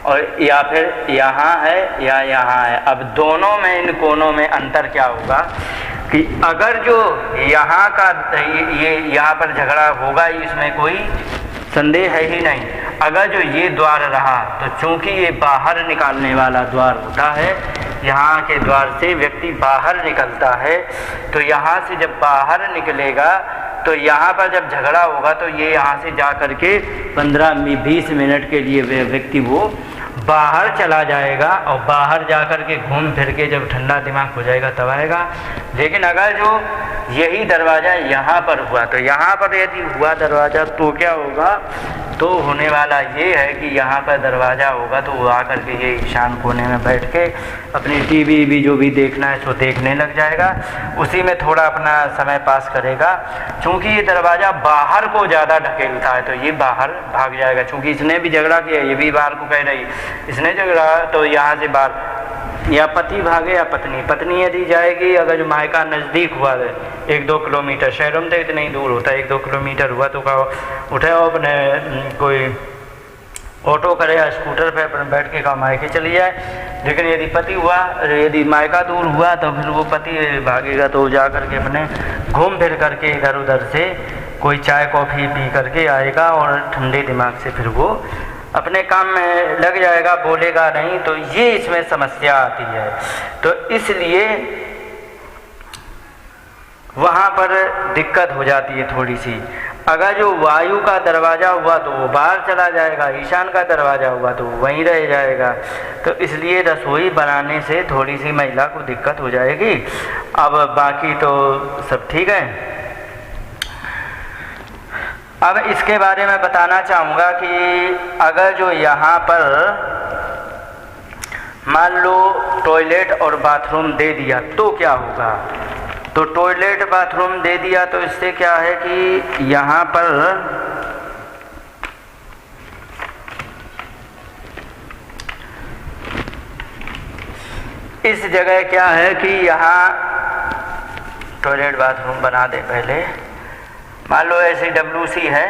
और या फिर यहाँ है या यहाँ है। अब दोनों में, इन कोनों में अंतर क्या होगा कि अगर जो यहाँ का ये यहाँ पर झगड़ा होगा, इसमें कोई संदेह है ही नहीं। अगर जो ये द्वार रहा तो चूंकि ये बाहर निकालने वाला द्वार होता है, यहाँ के द्वार से व्यक्ति बाहर निकलता है, तो यहाँ से जब बाहर निकलेगा तो यहाँ पर जब झगड़ा होगा तो ये यहाँ से जा कर के 15-20 मिनट के लिए व्यक्ति वो बाहर चला जाएगा और बाहर जा कर के घूम फिर के जब ठंडा दिमाग हो जाएगा तब आएगा। लेकिन अगर जो यही दरवाज़ा यहाँ पर हुआ तो यहाँ पर यदि हुआ दरवाज़ा तो क्या होगा, तो होने वाला ये है कि यहाँ पर दरवाज़ा होगा तो वो आकर के ये ईशान कोने में बैठ के अपनी टीवी भी जो भी देखना है सो देखने लग जाएगा, उसी में थोड़ा अपना समय पास करेगा। चूँकि ये दरवाज़ा बाहर को ज़्यादा ढकेलता है तो ये बाहर भाग जाएगा। चूँकि इसने भी झगड़ा किया, ये भी बाहर को कह रही, इसने झगड़ा तो यहाँ से बाहर या पति भागे या पत्नी। पत्नी यदि जाएगी, अगर जो मायका नज़दीक हुआ है 1-2 किलोमीटर, शहरों में तो इतना ही दूर होता है, 1-2 किलोमीटर हुआ तो कहो उठे और अपने कोई ऑटो करे या स्कूटर पे अपने बैठ के कहा मायके चली जाए। लेकिन यदि पति हुआ, यदि मायका दूर हुआ तो फिर वो पति भागेगा तो जा कर के अपने घूम फिर करके इधर उधर से कोई चाय कॉफ़ी पी करके आएगा और ठंडे दिमाग से फिर वो अपने काम में लग जाएगा, बोलेगा नहीं। तो ये इसमें समस्या आती है। तो इसलिए वहाँ पर दिक्कत हो जाती है थोड़ी सी। अगर जो वायु का दरवाज़ा हुआ तो वो बाहर चला जाएगा, ईशान का दरवाज़ा हुआ तो वहीं रह जाएगा। तो इसलिए रसोई बनाने से थोड़ी सी महिला को दिक्कत हो जाएगी। अब बाकी तो सब ठीक है। अब इसके बारे में बताना चाहूँगा कि अगर जो यहाँ पर मान लो टॉयलेट और बाथरूम दे दिया तो क्या होगा। तो टॉयलेट बाथरूम दे दिया तो इससे क्या है कि यहाँ पर इस जगह क्या है कि यहाँ टॉयलेट बाथरूम बना दे। पहले मान लो ऐसी WC है,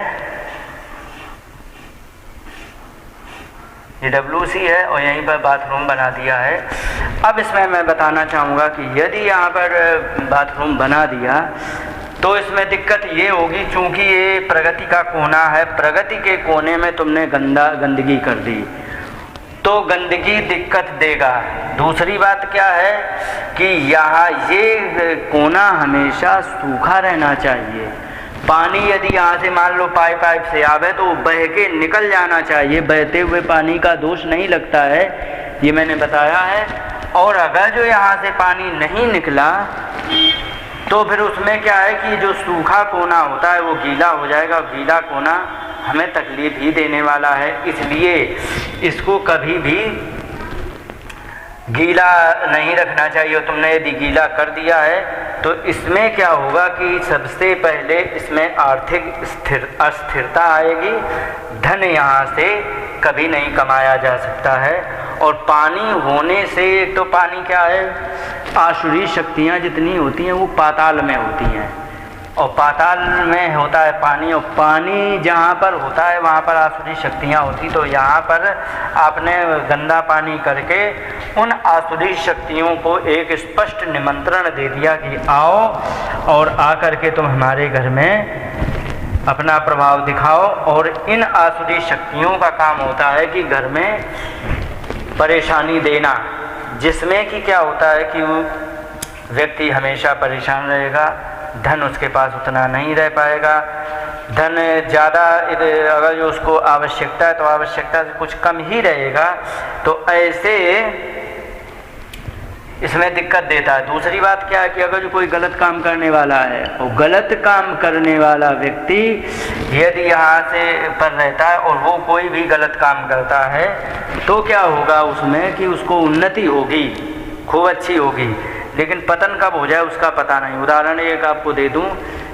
ये WC है और यहीं पर बाथरूम बना दिया है। अब इसमें मैं बताना चाहूँगा कि यदि यहाँ पर बाथरूम बना दिया तो इसमें दिक्कत ये होगी, चूँकि ये प्रगति का कोना है, प्रगति के कोने में तुमने गंदगी कर दी तो गंदगी दिक्कत देगा। दूसरी बात क्या है कि यहाँ ये कोना हमेशा सूखा रहना चाहिए। पानी यदि यहाँ से मान लो पाइप से आवे तो बह के निकल जाना चाहिए, बहते हुए पानी का दोष नहीं लगता है, ये मैंने बताया है। और अगर जो यहाँ से पानी नहीं निकला तो फिर उसमें क्या है कि जो सूखा कोना होता है वो गीला हो जाएगा। गीला कोना हमें तकलीफ ही देने वाला है, इसलिए इसको कभी भी गीला नहीं रखना चाहिए। तुमने यदि गीला कर दिया है तो इसमें क्या होगा कि सबसे पहले इसमें आर्थिक अस्थिरता आएगी, धन यहाँ से कभी नहीं कमाया जा सकता है। और पानी होने से, एक तो पानी क्या है, आसुरी शक्तियाँ जितनी होती हैं वो पाताल में होती हैं और पाताल में होता है पानी, और पानी जहाँ पर होता है वहाँ पर आसुरी शक्तियाँ होती। तो यहाँ पर आपने गंदा पानी करके उन आसुरी शक्तियों को एक स्पष्ट निमंत्रण दे दिया कि आओ और आकर के तुम हमारे घर में अपना प्रभाव दिखाओ। और इन आसुरी शक्तियों का काम होता है कि घर में परेशानी देना, जिसमें कि क्या होता है कि वो व्यक्ति हमेशा परेशान रहेगा, धन उसके पास उतना नहीं रह पाएगा, धन ज़्यादा अगर जो उसको आवश्यकता है तो आवश्यकता से कुछ कम ही रहेगा। तो ऐसे इसमें दिक्कत देता है। दूसरी बात क्या है कि अगर जो कोई गलत काम करने वाला है और गलत काम करने वाला व्यक्ति यदि यहाँ से पर रहता है और वो कोई भी गलत काम करता है तो क्या होगा उसमें कि उसको उन्नति होगी, खूब अच्छी होगी, लेकिन पतन कब हो जाए उसका पता नहीं। उदाहरण एक आपको दे दूं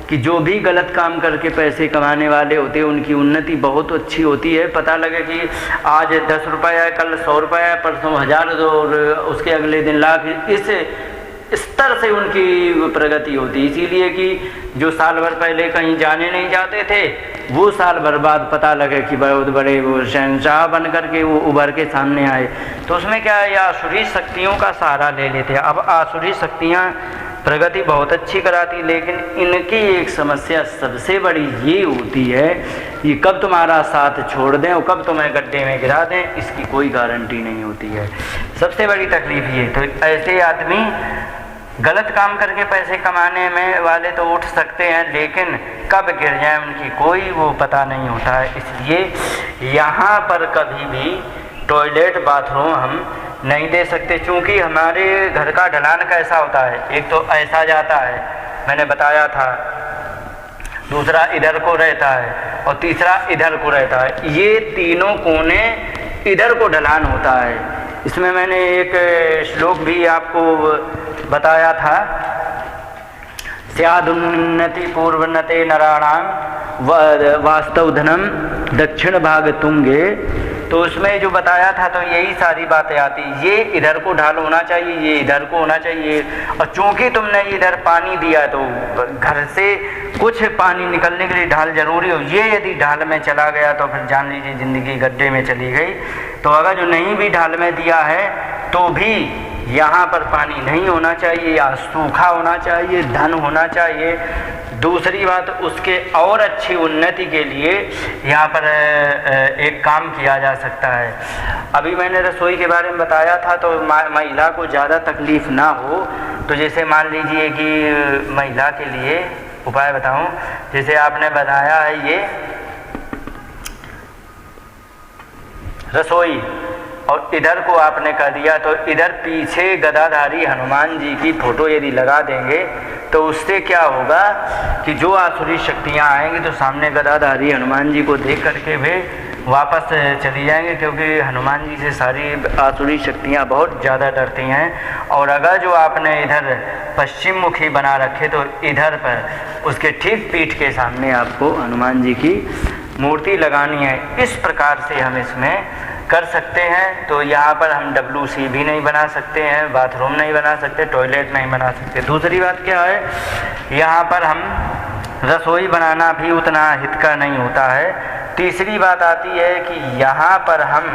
कि जो भी गलत काम करके पैसे कमाने वाले होते हैं उनकी उन्नति बहुत अच्छी होती है। पता लगे कि आज 10 रुपये है, कल 100 रुपये है, परसों 1000 और उसके अगले दिन लाख। स्तर से उनकी प्रगति होती। इसीलिए कि जो साल भर पहले कहीं जाने नहीं जाते थे, वो साल भर बाद पता लगे कि बहुत बड़े वो शहंशाह बन कर के वो उभर के सामने आए। तो उसमें क्या है, आसुरी शक्तियों का सहारा ले लेते हैं। अब आसुरी शक्तियाँ प्रगति बहुत अच्छी कराती, लेकिन इनकी एक समस्या सबसे बड़ी ये होती है कि कब तुम्हारा साथ छोड़ दें और कब तुम्हें गड्ढे में गिरा दें, इसकी कोई गारंटी नहीं होती है। सबसे बड़ी तकलीफ ये। तो ऐसे आदमी गलत काम करके पैसे कमाने में वाले तो उठ सकते हैं, लेकिन कब गिर जाए उनकी कोई वो पता नहीं होता है। इसलिए यहाँ पर कभी भी टॉयलेट बाथरूम हम नहीं दे सकते, क्योंकि हमारे घर का ढलान कैसा होता है, एक तो ऐसा जाता है, मैंने बताया था, दूसरा इधर को रहता है और तीसरा इधर को रहता है। ये तीनों कोने इधर को ढलान होता है। इसमें मैंने एक श्लोक भी आपको बताया था, स्यादुन्नति पूर्वनते नराणाम वास्तव धनम दक्षिण भाग तुंगे। तो उसमें जो बताया था तो यही सारी बातें आती। ये इधर को ढाल होना चाहिए, ये इधर को होना चाहिए, और चूंकि तुमने इधर पानी दिया तो घर से कुछ पानी निकलने के लिए ढाल जरूरी हो। ये यदि ढाल में चला गया तो फिर जान लीजिए ज़िंदगी गड्ढे में चली गई। तो अगर जो नहीं भी ढाल में दिया है तो भी यहाँ पर पानी नहीं होना चाहिए, या सूखा होना चाहिए, धन होना चाहिए। दूसरी बात, उसके और अच्छी उन्नति के लिए यहाँ पर एक काम किया जा सकता है। अभी मैंने रसोई के बारे में बताया था, तो महिला को ज़्यादा तकलीफ़ ना हो तो जैसे मान लीजिए कि महिला के लिए उपाय बताऊं, जैसे आपने बनाया है ये रसोई और इधर को आपने कर दिया, तो इधर पीछे गदाधारी हनुमान जी की फ़ोटो यदि लगा देंगे तो उससे क्या होगा कि जो आसुरी शक्तियाँ आएंगी तो सामने गदाधारी हनुमान जी को देख करके वे वापस चली जाएंगे, क्योंकि हनुमान जी से सारी आसुरी शक्तियाँ बहुत ज़्यादा डरती हैं। और अगर जो आपने इधर पश्चिम मुखी बना रखे तो इधर पर उसके ठीक पीठ के सामने आपको हनुमान जी की मूर्ति लगानी है। इस प्रकार से हम इसमें कर सकते हैं। तो यहाँ पर हम WC भी नहीं बना सकते हैं, बाथरूम नहीं बना सकते, टॉयलेट नहीं बना सकते। दूसरी बात क्या है, यहाँ पर हम रसोई बनाना भी उतना हित का नहीं होता है। तीसरी बात आती है कि यहाँ पर हम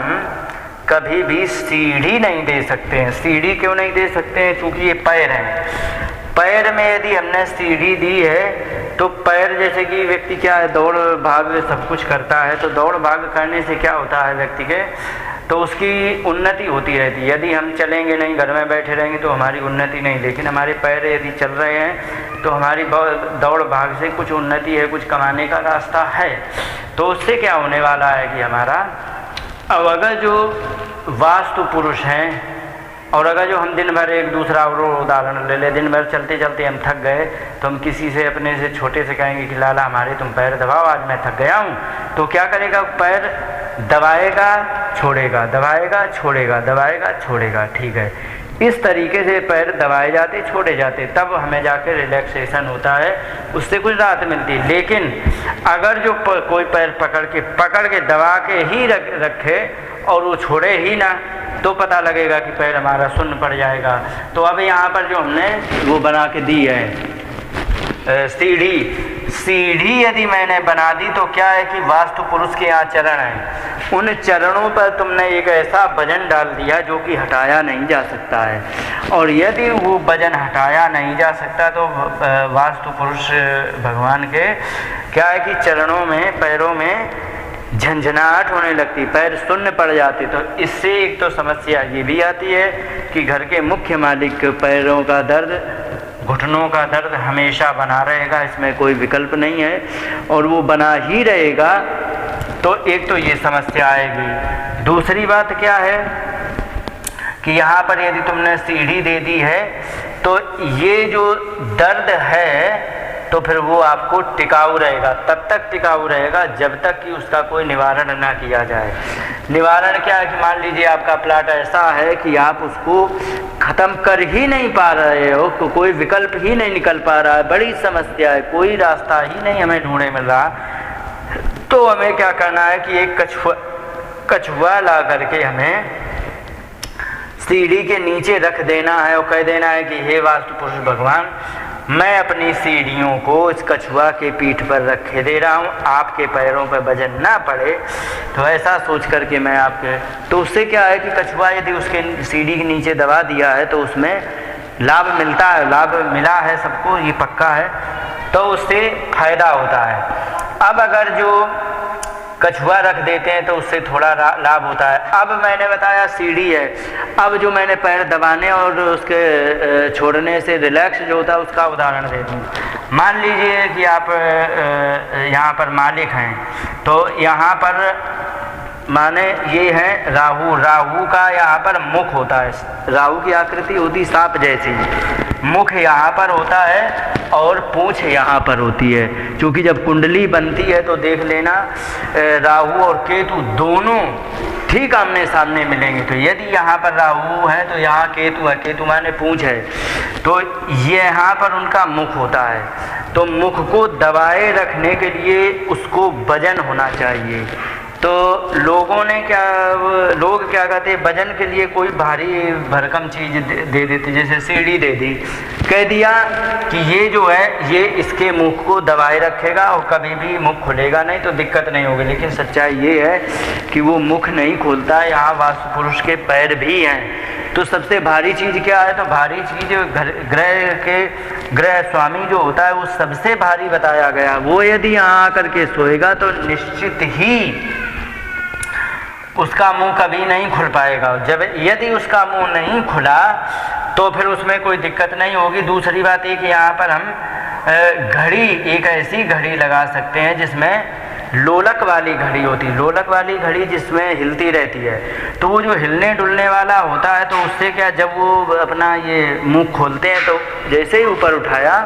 कभी भी सीढ़ी नहीं दे सकते हैं। सीढ़ी क्यों नहीं दे सकते हैं, क्योंकि ये पैर हैं। पैर में यदि हमने सीढ़ी दी है तो पैर, जैसे कि व्यक्ति क्या है, दौड़ भाग सब कुछ करता है, तो दौड़ भाग करने से क्या होता है व्यक्ति के, तो उसकी उन्नति होती रहती है। यदि हम चलेंगे नहीं, घर में बैठे रहेंगे तो हमारी उन्नति नहीं, लेकिन हमारे पैर यदि चल रहे हैं तो हमारी दौड़ भाग से कुछ उन्नति है, कुछ कमाने का रास्ता है। तो उससे क्या होने वाला है कि हमारा, अब अगर जो वास्तु पुरुष हैं और अगर जो हम दिन भर, एक दूसरा और उदाहरण ले ले, दिन भर चलते चलते हम थक गए तो हम किसी से अपने से छोटे से कहेंगे कि लाला हमारे तुम पैर दबाओ, आज मैं थक गया हूँ। तो क्या करेगा, पैर दबाएगा छोड़ेगा, दबाएगा छोड़ेगा, दबाएगा छोड़ेगा। ठीक है, इस तरीके से पैर दबाए जाते छोड़े जाते, तब हमें जाकर रिलैक्सेशन होता है, उससे कुछ राहत मिलती है। लेकिन अगर जो कोई पैर पकड़ के दबा के ही रखे और वो छोड़े ही ना, तो पता लगेगा कि पैर हमारा शून्य पड़ जाएगा। तो अब यहाँ पर जो हमने वो बना के दी है सीढ़ी यदि मैंने बना दी तो क्या है कि वास्तु पुरुष के यहाँ चरण हैं, उन चरणों पर तुमने एक ऐसा वजन डाल दिया जो कि हटाया नहीं जा सकता है। और यदि वो वजन हटाया नहीं जा सकता तो वास्तु पुरुष भगवान के क्या है कि चरणों में, पैरों में झंझनाहट होने लगती, पैर शून्य पड़ जाते। तो इससे एक तो समस्या ये भी आती है कि घर के मुख्य मालिक पैरों का दर्द, घुटनों का दर्द हमेशा बना रहेगा, इसमें कोई विकल्प नहीं है, और वो बना ही रहेगा। तो एक तो ये समस्या आएगी। दूसरी बात क्या है कि यहाँ पर यदि तुमने सीढ़ी दे दी है तो ये जो दर्द है तो फिर वो आपको टिकाऊ रहेगा, तब तक टिकाऊ रहेगा जब तक कि उसका कोई निवारण ना किया जाए। निवारण क्या है कि मान लीजिए आपका प्लाट ऐसा है कि आप उसको ख़त्म कर ही नहीं पा रहे हो, तो कोई विकल्प ही नहीं निकल पा रहा है, बड़ी समस्या है, कोई रास्ता ही नहीं हमें ढूंढने मिल रहा, तो हमें क्या करना है कि एक कछुआ ला करके हमें सीढ़ी के नीचे रख देना है और कह देना है कि हे वास्तु पुरुष भगवान, मैं अपनी सीढ़ियों को इस कछुआ के पीठ पर रखे दे रहा हूँ, आपके पैरों पर वजन ना पड़े। तो ऐसा सोच करके मैं आपके, तो उससे क्या है कि कछुआ यदि उसके सीढ़ी के नीचे दबा दिया है तो उसमें लाभ मिलता है, लाभ मिला है सबको, ये पक्का है, तो उससे फायदा होता है। अब अगर जो कछुआ रख देते हैं तो उससे थोड़ा लाभ होता है। अब मैंने बताया सीढ़ी है, अब जो मैंने पैर दबाने और उसके छोड़ने से रिलैक्स जो होता है उसका उदाहरण दे दूँ। मान लीजिए कि आप यहाँ पर मालिक हैं, तो यहाँ पर माने ये है राहु, राहु का यहाँ पर मुख होता है, राहु की आकृति होती सांप जैसी, मुख यहाँ पर होता है और पूंछ यहाँ पर होती है। क्योंकि जब कुंडली बनती है तो देख लेना राहु और केतु दोनों ठीक आमने सामने मिलेंगे। तो यदि यहाँ पर राहु है तो यहाँ केतु है, केतु माने पूंछ है, तो ये यहाँ पर उनका मुख होता है। तो मुख को दबाए रखने के लिए उसको वजन होना चाहिए। तो लोग क्या कहते हैं, वजन के लिए कोई भारी भरकम चीज़ दे देते, जैसे सीढ़ी दे दी, कह दिया कि ये जो है ये इसके मुख को दबाए रखेगा और कभी भी मुख खुलेगा नहीं तो दिक्कत नहीं होगी। लेकिन सच्चाई ये है कि वो मुख नहीं खोलता है। यहाँ वास्तु पुरुष के पैर भी हैं। तो सबसे भारी चीज़ क्या है, तो भारी चीज़ ग्रह स्वामी जो होता है वो सबसे भारी बताया गया। वो यदि यहाँ आकर के सोएगा तो निश्चित ही उसका मुंह कभी नहीं खुल पाएगा। जब यदि उसका मुंह नहीं खुला तो फिर उसमें कोई दिक्कत नहीं होगी। दूसरी बात ये कि यहाँ पर हम घड़ी, एक ऐसी घड़ी लगा सकते हैं जिसमें लोलक वाली घड़ी होती है, लोलक वाली घड़ी जिसमें हिलती रहती है। तो वो जो हिलने डुलने वाला होता है तो उससे क्या, जब वो अपना ये मुंह खोलते हैं तो जैसे ही ऊपर उठाया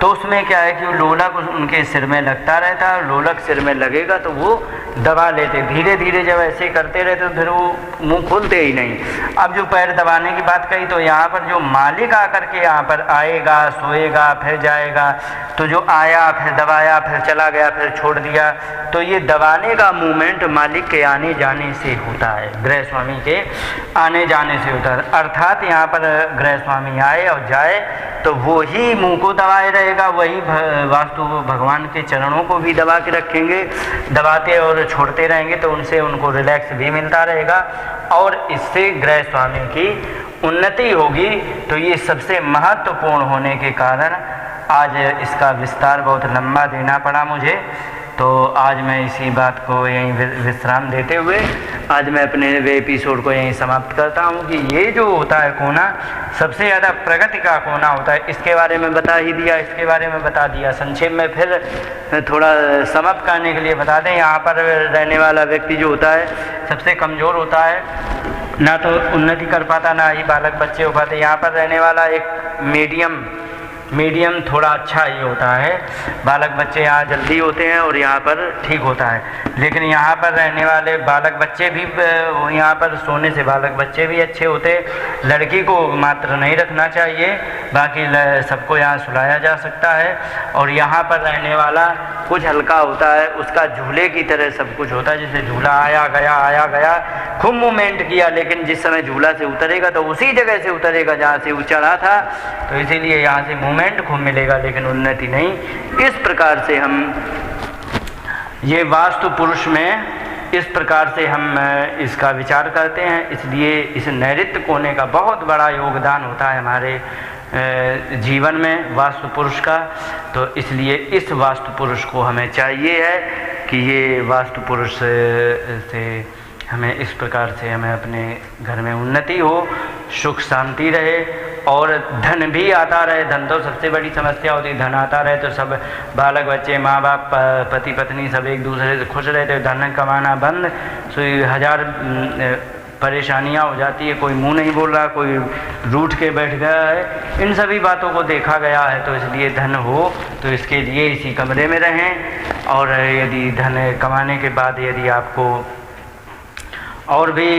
तो उसमें क्या है कि वो लोलक उनके सिर में लगता रहता है। लोलक सिर में लगेगा तो वो दबा लेते, धीरे धीरे जब ऐसे करते रहते तो फिर वो मुंह खोलते ही नहीं। अब जो पैर दबाने की बात कही, तो यहाँ पर जो मालिक आकर के यहाँ पर आएगा, सोएगा, फिर जाएगा, तो जो आया फिर दबाया, फिर चला गया, फिर छोड़ दिया, तो ये दबाने का मूवमेंट मालिक के आने जाने से होता है, गृह स्वामी के आने जाने से होता है। अर्थात यहाँ पर गृह स्वामी आए और जाए तो वो ही मुंह को दबाए रहेगा, वही वास्तु भगवान के चरणों को भी दबा के रखेंगे, दबाते और छोड़ते रहेंगे तो उनसे उनको रिलैक्स भी मिलता रहेगा और इससे गृह स्वामी की उन्नति होगी। तो ये सबसे महत्वपूर्ण होने के कारण आज इसका विस्तार बहुत लंबा देना पड़ा मुझे। तो आज मैं इसी बात को यहीं विश्राम देते हुए आज मैं अपने एपिसोड को यहीं समाप्त करता हूँ कि ये जो होता है कोना सबसे ज़्यादा प्रगति का कोना होता है। इसके बारे में बता ही दिया, इसके बारे में बता दिया। संक्षेप में फिर थोड़ा समाप्त करने के लिए बता दें, यहाँ पर रहने वाला व्यक्ति जो होता है सबसे कमज़ोर होता है, ना तो उन्नति कर पाता ना ही बालक बच्चे हो पाते। यहाँ पर रहने वाला एक मीडियम थोड़ा अच्छा ही होता है। बालक बच्चे यहाँ जल्दी होते हैं और यहाँ पर ठीक होता है। लेकिन यहाँ पर रहने वाले बालक बच्चे भी, यहाँ पर सोने से बालक बच्चे भी अच्छे होते। लड़की को मात्र नहीं रखना चाहिए, बाकी सबको यहाँ सुलाया जा सकता है। और यहाँ पर रहने वाला कुछ हल्का होता है, उसका झूले की तरह सब कुछ होता है। जैसे झूला आया गया खूब मूवमेंट किया, लेकिन जिस समय झूला से उतरेगा तो उसी जगह से उतरेगा जहाँ से वो चढ़ा था, तो इसीलिए यहाँ से मूवमेंट खूब मिलेगा लेकिन उन्नति नहीं। इस प्रकार से हम ये वास्तु पुरुष में इस प्रकार से हम इसका विचार करते हैं। इसलिए इस नैऋत्य कोने का बहुत बड़ा योगदान होता है हमारे जीवन में वास्तु पुरुष का। तो इसलिए इस वास्तु पुरुष को हमें चाहिए है कि ये वास्तु पुरुष से हमें इस प्रकार से हमें अपने घर में उन्नति हो, सुख शांति रहे और धन भी आता रहे। धन तो सबसे बड़ी समस्या होती है, धन आता रहे तो सब बालक बच्चे माँ बाप पति पत्नी सब एक दूसरे से खुश रहते। धन कमाना बंद तो हजार परेशानियाँ हो जाती है। कोई मुंह नहीं बोल रहा, कोई रूठ के बैठ गया है, इन सभी बातों को देखा गया है। तो इसलिए धन हो तो इसके लिए इसी कमरे में रहें। और यदि धन कमाने के बाद यदि आपको और भी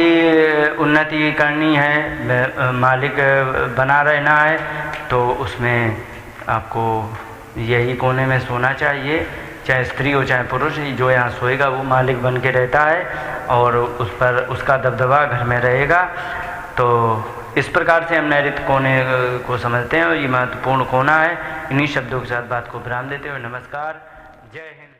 उन्नति करनी है, मालिक बना रहना है, तो उसमें आपको यही कोने में सोना चाहिए। चाहे स्त्री हो चाहे पुरुष, जो यहाँ सोएगा वो मालिक बन के रहता है और उस पर उसका दबदबा घर में रहेगा। तो इस प्रकार से हम नैऋत्य कोने को समझते हैं और ये महत्वपूर्ण कोना है। इन्हीं शब्दों के साथ बात को विराम देते हुए नमस्कार, जय हिंद।